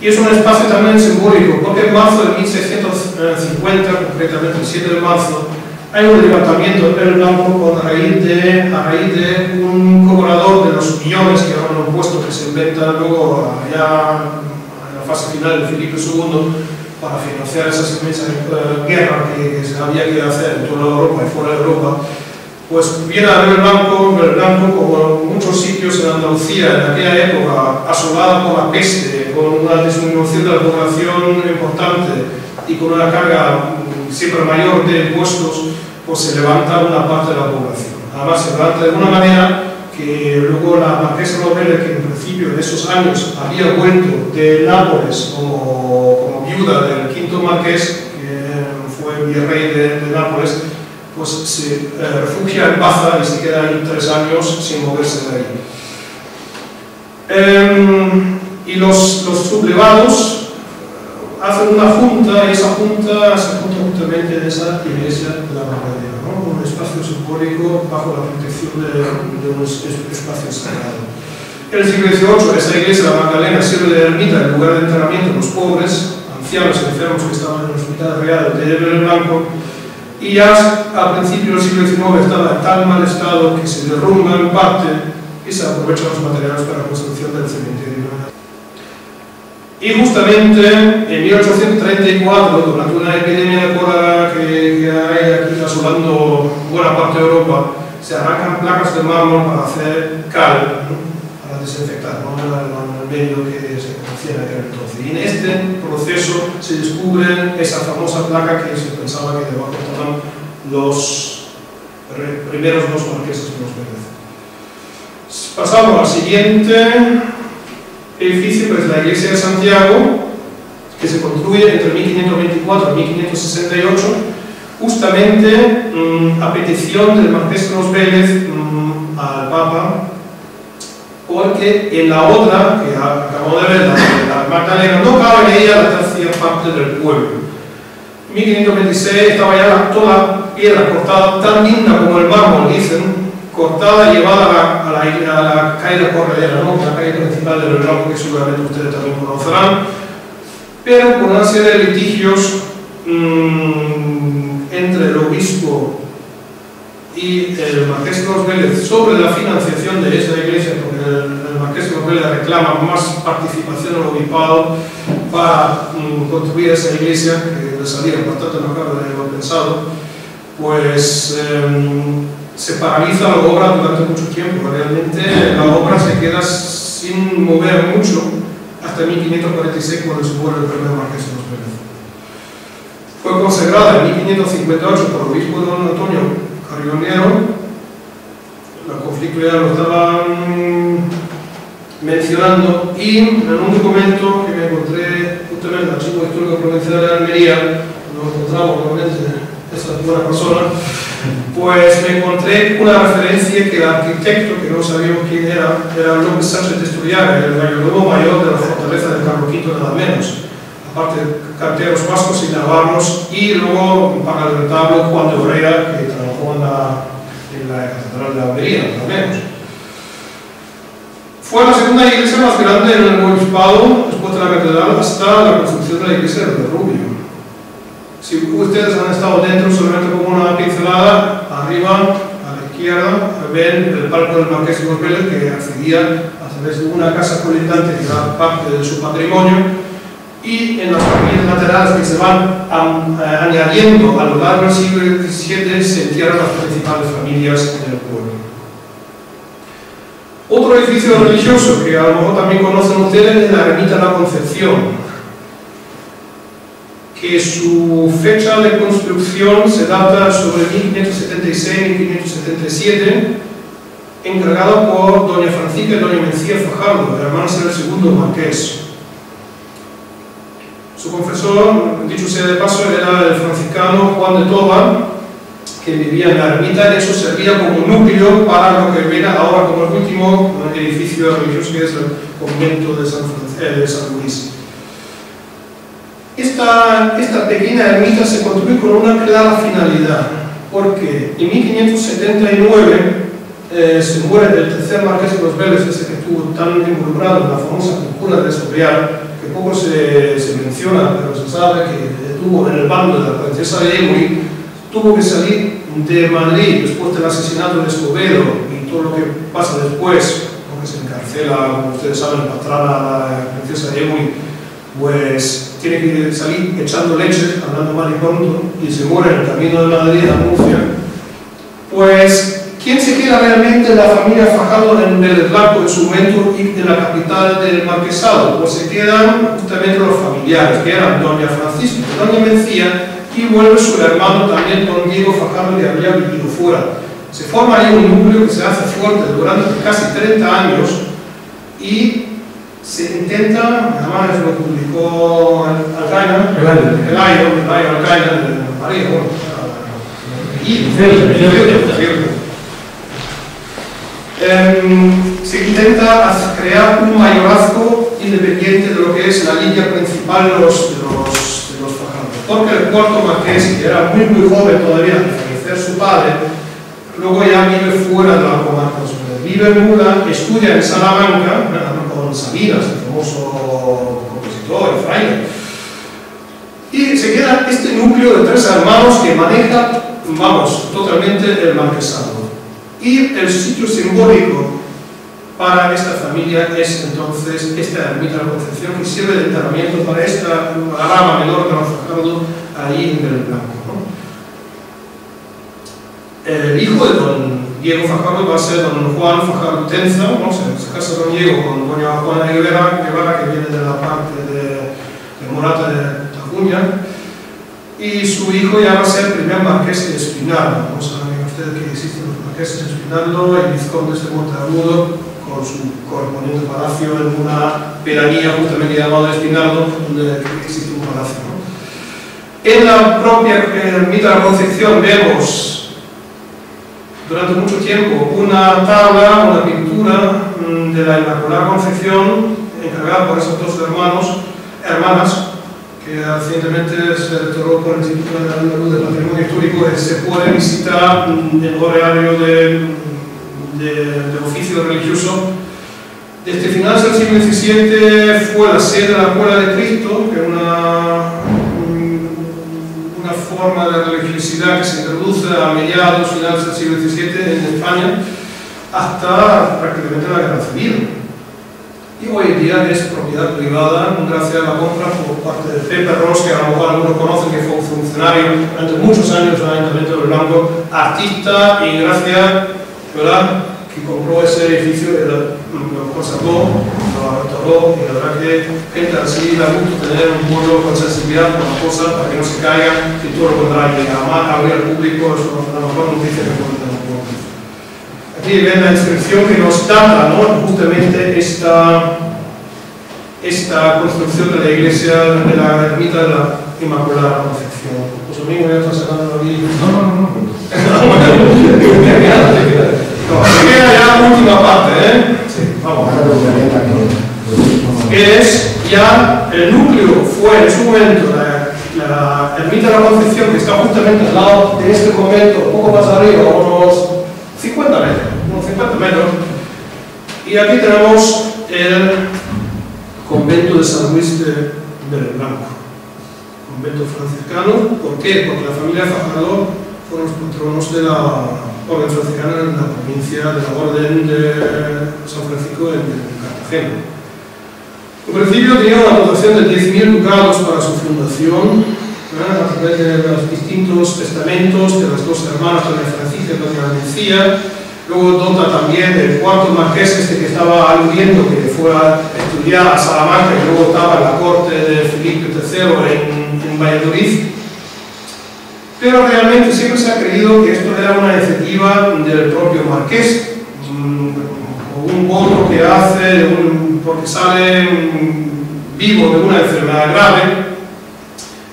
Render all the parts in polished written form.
Y es un espacio también simbólico, porque en marzo de 1650, concretamente el 7 de marzo, hay un levantamiento en el Blanco a raíz de un cobrador de los millones que eran un puesto que se inventa luego ya en la fase final de Felipe II para financiar esa inmensa guerra que se había que hacer en toda Europa y fuera de Europa. Pues viene a ver el Blanco como muchos sitios en Andalucía en aquella época, asolada por la peste, con una disminución de la población importante y con una carga siempre mayor de impuestos, pues se levanta una parte de la población. Además se levanta de una manera que luego la marquesa de los Vélez, que en principio en esos años había vuelto de Nápoles como viuda del quinto marqués, que fue virrey de Nápoles, pues se refugia en Baza y se queda ahí 3 años sin moverse de ahí. Y los sublevados hacen una junta, y esa junta se junta justamente en esa iglesia de la Magdalena, ¿no? Un espacio simbólico bajo la protección de un espacio sagrado. En el siglo XVIII, esa iglesia de la Magdalena sirve de ermita en lugar de enterramiento de los pobres, ancianos y enfermos que estaban en el hospital real de el Blanco, y ya a principios del siglo XIX estaba en tan mal estado que se derrumba en parte y se aprovechan los materiales para la construcción del cementerio. Y justamente en 1834, durante una epidemia de cólera que hay aquí asolando buena parte de Europa, se arrancan placas de mármol para hacer cal, ¿no? Para desinfectar, ¿no? El medio que se conocía en aquel entonces. Y en este proceso se descubre esa famosa placa que se pensaba que debajo estaban los primeros 2 marqueses de los Vélez. Pasamos al siguiente edificio, pues la iglesia de Santiago, que se construye entre 1524 y 1568, justamente a petición del marqués de los Vélez al Papa, porque en la otra, que acabamos de ver, la Magdalena, no cabe en ella la tercera parte del pueblo. En 1526 estaba ya toda la piedra cortada, tan linda como el mármol, dicen, cortada y llevada a la calle Corredera, ¿no? La calle principal del Blanco, que seguramente ustedes también conocerán, pero por una serie de litigios entre el obispo y el marqués de los Vélez sobre la financiación de esa iglesia, porque el marqués de los Vélez reclama más participación del obispado para construir esa iglesia, que le salía bastante más caro de lo pensado, pues se paraliza la obra durante mucho tiempo. Realmente la obra se queda sin mover mucho hasta 1546, cuando se muere el primer marqués de los Vélez. Fue consagrada en 1558 por el obispo don Antonio Carrionero. La conflictualidad lo estaban mencionando, y en un documento que me encontré justamente en el Archivo Histórico Provincial de Almería, lo encontramos nuevamente esa buena persona, pues me encontré una referencia que el arquitecto, que no sabíamos quién era López Sánchez de Esturiaga, el mayordomo mayor de la fortaleza de Carlos V, nada menos, aparte de carteros vascos y navarros, y luego para el retablo Juan de Orea, que trabajó en la Catedral de Almería, nada menos. Fue la segunda iglesia más grande en el obispado, después de la catedral, hasta la construcción de la iglesia de Rubio. Si ustedes han estado dentro, solamente como una pincelada, arriba, a la izquierda, ven el palco del marqués de los Vélez, que accedía a través de una casa colindante que era parte de su patrimonio, y en las capillas laterales que se van añadiendo a lo largo del siglo XVII se entierran las principales familias del pueblo. Otro edificio religioso que a lo mejor también conocen ustedes es la Ermita de la Concepción, que su fecha de construcción se data sobre 1576-1577, encargada por doña Francisca y doña Mencía Fajardo, hermanas del segundo marqués. Su confesor, dicho sea de paso, era el franciscano Juan de Toba, que vivía en la ermita, y eso servía como núcleo para lo que viene ahora como el último edificio religioso, que es el convento de San Luis. Esta pequeña ermita se construyó con una clara finalidad, porque en 1579 se muere el tercer marqués de los Vélez, ese que estuvo tan involucrado en la famosa conjura de Escorial, que poco se menciona, pero se sabe que estuvo en el bando de la princesa de Émoli, tuvo que salir de Madrid después del asesinato de Escobedo y todo lo que pasa después, porque se encarcela, como ustedes saben, patrona a la princesa de Émoli, pues tiene que salir echando leche, hablando mal y pronto, y se muere en el camino de Madrid a Murcia. Pues, ¿quién se queda realmente en la familia Fajardo en Vélez Blanco en su momento y en la capital del marquesado? Pues se quedan justamente los familiares, que eran doña Francisca y doña Mencía, y vuelve su hermano también, don Diego Fajardo, que había vivido fuera. Se forma ahí un núcleo que se hace fuerte durante casi 30 años y se intenta, además lo publicó Alcaina, el año Alcaina de París, se intenta crear un mayorazgo independiente de lo que es la línea principal de los Fajardo, porque el cuarto marqués, que era muy joven todavía al fallecer su padre, luego ya vive fuera de la comarca, vive en Mula, estudia en Salamanca con Sabinas, el famoso compositor y fraile, y se queda este núcleo de 3 hermanos que maneja, vamos, totalmente el marquesado. Y el sitio simbólico para esta familia es entonces esta ermita de la Concepción, que sirve de enterramiento para esta rama menor de los Fajardo ahí en Vélez Blanco, ¿no? El hijo de don Diego Fajardo va a ser don Juan Fajardo Tenza, ¿no? Se casa don Diego con doña Juana de Guevara, que viene de la parte de Morata de Tajuña, y su hijo ya va a ser el primer marqués de Espinardo, ¿no? Saben ustedes que existen los marqueses de Espinardo y vizcondes de Monteagudo, con su correspondiente palacio en una pedanía justamente llamada Espinardo, donde existe un palacio, ¿no? En la propia ermita de la Concepción vemos durante mucho tiempo una tabla, una pintura de la Inmaculada Concepción, encargada por esos 2 hermanas, que recientemente se restauró por el Instituto Andaluz de Patrimonio Histórico, se puede visitar el horario de oficio religioso. Desde finales del siglo XVII fue la sede de la Escuela de Cristo, que es una forma de religiosidad que se introduce a mediados, finales del siglo XVII en España, hasta prácticamente la Guerra Civil. Y hoy en día es propiedad privada gracias a la compra por parte de Pepe Ros, que a lo mejor algunos conocen, que fue un funcionario durante muchos años del Ayuntamiento de Blanco, artista, y gracias, ¿verdad?, que compró ese edificio, lo conservó, lo restauró, y la verdad que gente así da gusto tener un pueblo con sensibilidad por las cosas para que no se caigan, y todo lo contrario, y además abrir al público es la mejor noticia que puede tener un pueblo. Aquí ven la inscripción que nos data, ¿no?, justamente esta construcción de la iglesia, de la ermita de la Inmaculada Concepción. Los amigos ya están sacando aquí. No. Se queda ya la última parte, ¿eh? Sí, vamos. Que es ya el núcleo, fue en su momento la ermita de la Concepción, que está justamente al lado de este convento, un poco más arriba, unos 50 metros. Y aquí tenemos el convento de San Luis de Vélez Blanco, convento franciscano. ¿Por qué? Porque la familia Fajardo fueron los patronos de la orden franciscana en la provincia de la Orden de San Francisco en Cartagena. En principio tenía una dotación de 10.000 ducados para su fundación, a través de los distintos testamentos de las 2 hermanas, doña Francisca y doña Mencía. Luego dota también el cuarto marqués que estaba aludiendo, que fue a estudiar a Salamanca y luego estaba en la corte de Felipe III en Valladolid. Pero realmente siempre se ha creído que esto era una iniciativa del propio marqués, o un voto que hace porque sale vivo de una enfermedad grave.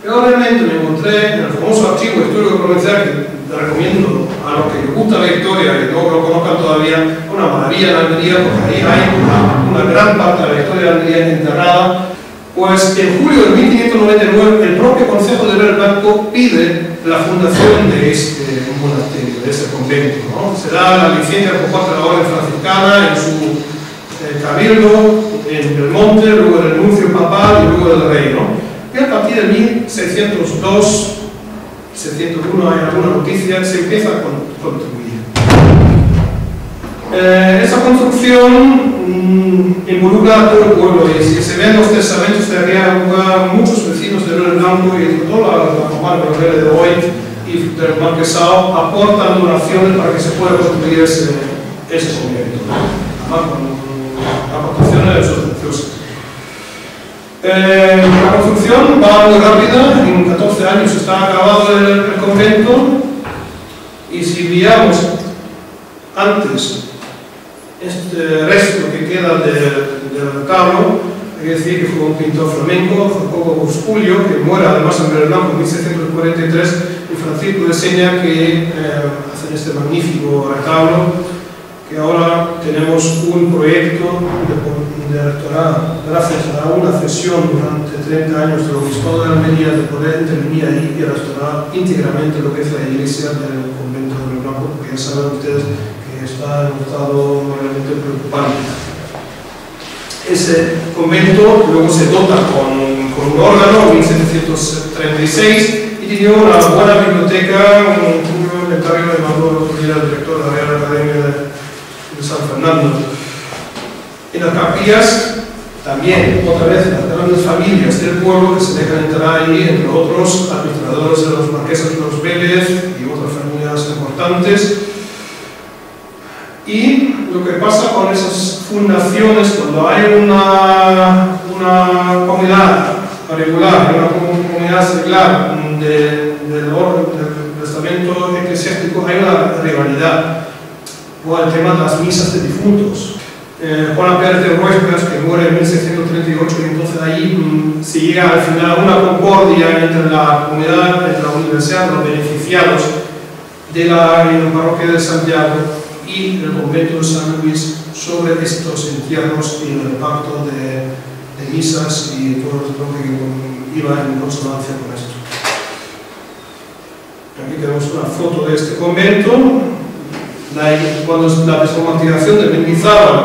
Pero realmente me encontré en el famoso archivo histórico provincial, que te recomiendo a los que les gusta la historia, que no lo conozcan todavía, una maravilla en Almería, porque ahí hay una gran parte de la historia de Almería enterrada. Pues en julio de 1599 el propio Consejo de Vélez Blanco pide la fundación de este monasterio, de este convento, ¿no? Se da la licencia por parte de la orden franciscana en su cabildo, en Belmonte, luego el nuncio papal y luego el rey, ¿no? Pero partir de 1602, 601 hay alguna noticia, se empieza a construir. Esa construcción involucra a todo el pueblo y si se ven los testamentos de aquella época, muchos vecinos de Río Blanco y de toda la comarca de hoy y del Marquesado aportan donaciones para que se pueda construir ese convento. Aportaciones de esos preciosas. La construcción va muy rápida, en 14 años está acabado el convento y si veamos antes este resto que queda del retablo, hay que decir que fue un pintor flamenco, Jacobo Busculio, que muere además en Río Blanco en 1643, y Francisco de Seña, que hacen este magnífico retablo, que ahora tenemos un proyecto de restaurar, gracias a una cesión durante 30 años del obispado de Almería, de poder intervenir ahí y restaurar íntegramente lo que es la iglesia del convento de Río Blanco, porque ya saben ustedes que está en un estado realmente preocupante. Ese convento luego se dota con un órgano en 1736 y tiene una buena biblioteca, un inventario de Manuel Rodríguez, el director de la Real Academia de San Fernando. En las capillas también, otra vez, las grandes familias del pueblo que se dejan entrar ahí, entre otros administradores de los marqueses de los Vélez y otras familias importantes. Y lo que pasa con esas fundaciones, cuando hay una comunidad regular, una comunidad secular del orden del estamento eclesiástico, hay una rivalidad. O el tema de las misas de difuntos. Juan Pérez de Huescas, que muere en 1638, y entonces ahí se llega al final a una concordia entre la comunidad, entre la universidad, los beneficiados de la parroquia de Santiago y el convento de San Luis sobre estos entierros y el reparto de misas y todo lo que iba en consonancia con esto. Aquí tenemos una foto de este convento. Cuando la desmonetización de Mendizábal,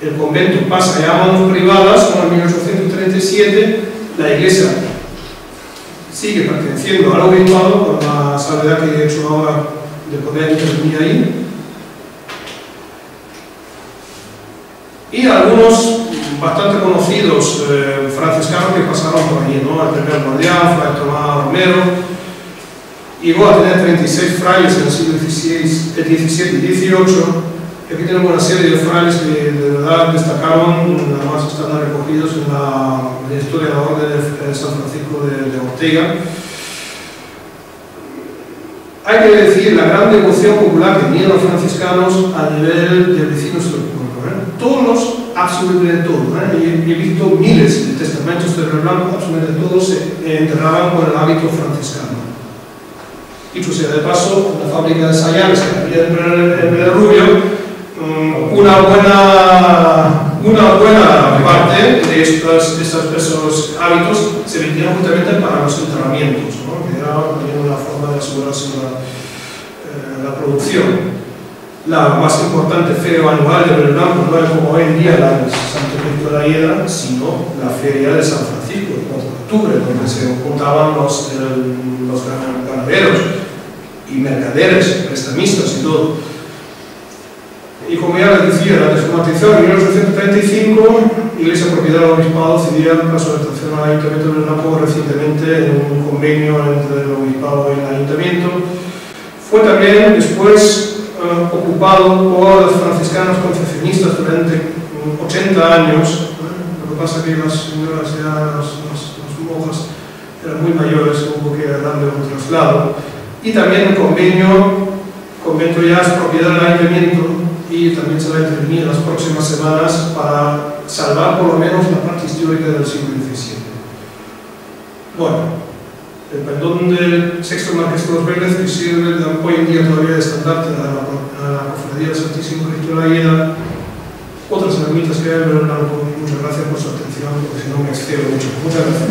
el convento pasa ya a manos privadas, en 1837, la iglesia sigue perteneciendo al obispado, con la salvedad que he hecho ahora de poder intervenir ahí. Y algunos bastante conocidos franciscanos que pasaron por allí, ¿no? El primer guardián, Fray Tomás Romero. Llegó a tener 36 frailes en el siglo XVII y XVIII. Y aquí tenemos una serie de frailes que de verdad destacaron, además están recogidos en la historia de la Orden de San Francisco de Ortega. Hay que decir la gran devoción popular que tenían los franciscanos a nivel de vecinos del pueblo. Todos, absolutamente todos, he visto miles de testamentos de Río Blanco, absolutamente todos se enterraban con el hábito franciscano. Dicho sea de paso, la fábrica de Sayales, que había en el Rubio, una buena parte de esos hábitos se vendían justamente para los enterramientos, ¿no? Que era también una forma de asegurarse la producción. La más importante feria anual de Río Blanco no es como hoy en día la de Santo Cristo de la Hiedra, sino la feria de San Francisco, el 4 de octubre, donde se juntaban los ganaderos y mercaderes, prestamistas y todo. Y como ya les decía, la desmonetización en 1835, Iglesia Propiedad del Obispado cedía la solicitación al Ayuntamiento de Blanco recientemente en un convenio entre el Obispado y el Ayuntamiento. Fue también después ocupado por los franciscanos concepcionistas durante 80 años. Lo que pasa es que las señoras ya, las monjas, eran muy mayores, hubo que darle un traslado. Y también el convento ya es propiedad del Ayuntamiento y también se va a intervenir en las próximas semanas para salvar por lo menos la parte histórica del siglo XVII. Bueno, el pendón del sexto Marqués de los Vélez, que sirve hoy en día todavía de estandarte a la Cofradía del Santísimo Cristo de la Hiedra. Otras herramientas que hay, pero muchas gracias por su atención, porque si no me excedo mucho. Muchas gracias.